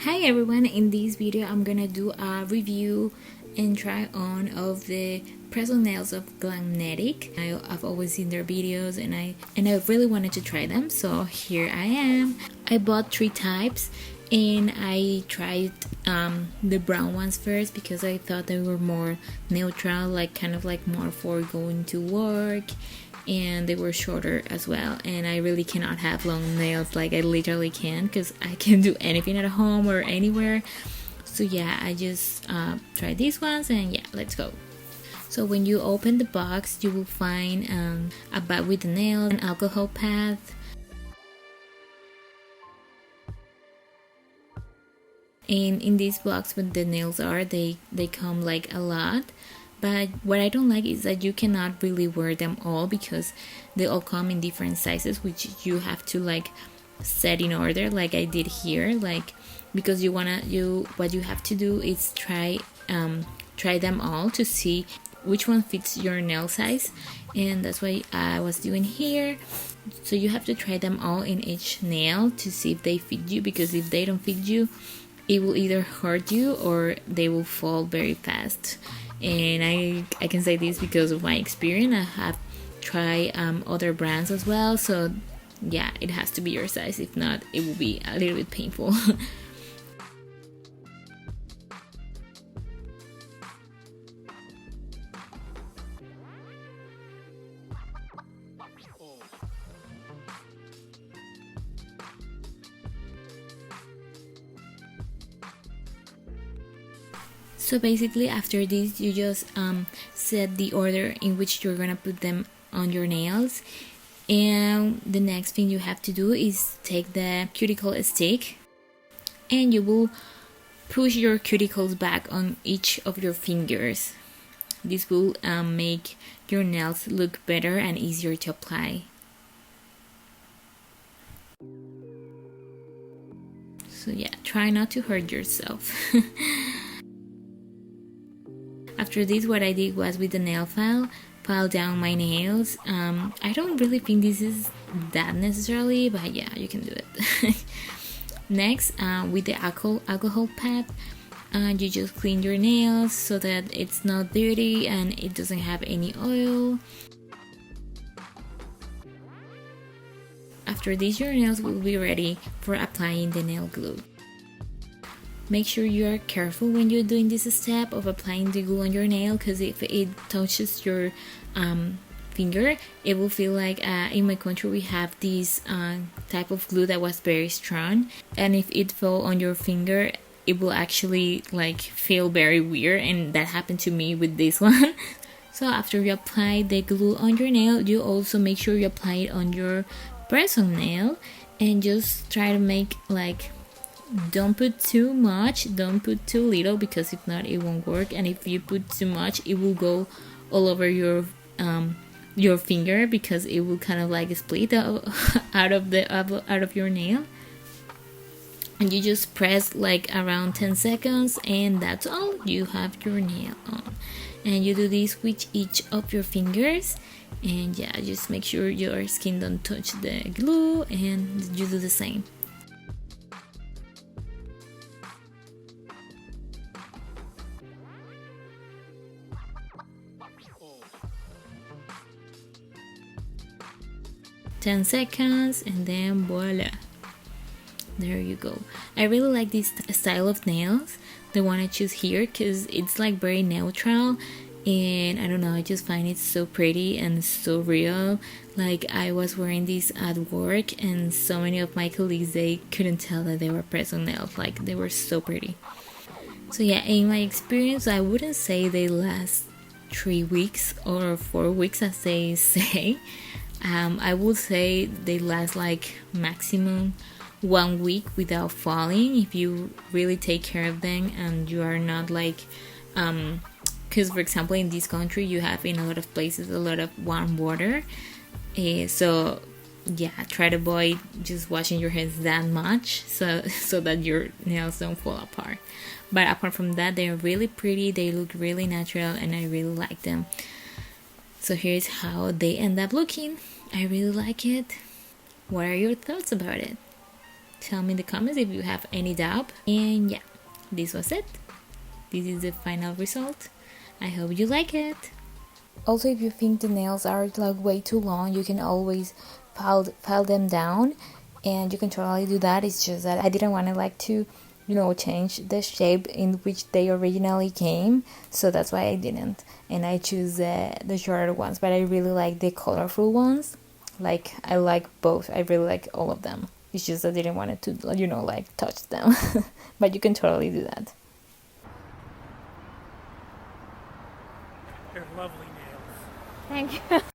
Hi everyone, in this video I'm gonna do a review and try on of the press-on nails of Glamnetic. I've always seen their videos and I really wanted to try them, so here I am. I bought 3 types and I tried the brown ones first because I thought they were more neutral, like kind of like more for going to work, and they were shorter as well, and I really cannot have long nails, like I literally can, because I can do anything at home or anywhere. So yeah, I just tried these ones, and yeah, let's go. So when you open the box, you will find a bag with the nails, an alcohol pad, and in this box when the nails are, they come like a lot. But what I don't like is that you cannot really wear them all because they all come in different sizes, which you have to like set in order, like I did here, like because what you have to do is try them all to see which one fits your nail size, and that's what I was doing here. So you have to try them all in each nail to see if they fit you, because if they don't fit you, it will either hurt you or they will fall very fast. And I can say this because of my experience. I have tried other brands as well, so yeah, it has to be your size. If not, it will be a little bit painful. So basically after this, you just set the order in which you're gonna put them on your nails, and the next thing you have to do is take the cuticle stick and you will push your cuticles back on each of your fingers. This will make your nails look better and easier to apply. So yeah, try not to hurt yourself. After this, what I did was with the nail file down my nails. I don't really think this is that necessarily, but yeah, you can do it. Next, with the alcohol pad, you just clean your nails so that it's not dirty and it doesn't have any oil. After this, your nails will be ready for applying the nail glue. Make sure you are careful when you're doing this step of applying the glue on your nail, because if it touches your finger, it will feel like in my country we have this type of glue that was very strong, and if it fell on your finger, it will actually like feel very weird, and that happened to me with this one. So after you apply the glue on your nail, you also make sure you apply it on your press-on nail, and just try to make like, don't put too much, don't put too little, because if not it won't work, and if you put too much it will go all over your finger, because it will kind of like split out of your nail. And you just press like around 10 seconds and that's all, you have your nail on. And you do this with each of your fingers, and yeah, just make sure your skin don't touch the glue, and you do the same. Ten seconds and then voila, there you go. I really like this style of nails, the one I choose here, because it's like very neutral, and I don't know, I just find it so pretty and so real. Like I was wearing this at work and so many of my colleagues, they couldn't tell that they were press-on nails, like they were so pretty. So yeah, in my experience, I wouldn't say they last 3 weeks or 4 weeks as they say. I would say they last like maximum 1 week without falling, if you really take care of them and you are not like because for example in this country you have in a lot of places a lot of warm water, so yeah, try to avoid just washing your hands that much, so that your nails don't fall apart. But apart from that, they're really pretty, they look really natural, and I really like them. So here's how they end up looking. I really like it. What are your thoughts about it? Tell me in the comments if you have any doubt. And yeah, this was it. This is the final result. I hope you like it. Also, if you think the nails are like way too long, you can always file them down, and you can totally do that. It's just that I didn't want to like to, change the shape in which they originally came, so that's why I didn't. And I choose the shorter ones, but I really like the colorful ones. Like, I like both. I really like all of them. It's just I didn't want it to, like touch them. But you can totally do that. They're lovely nails. Thank you.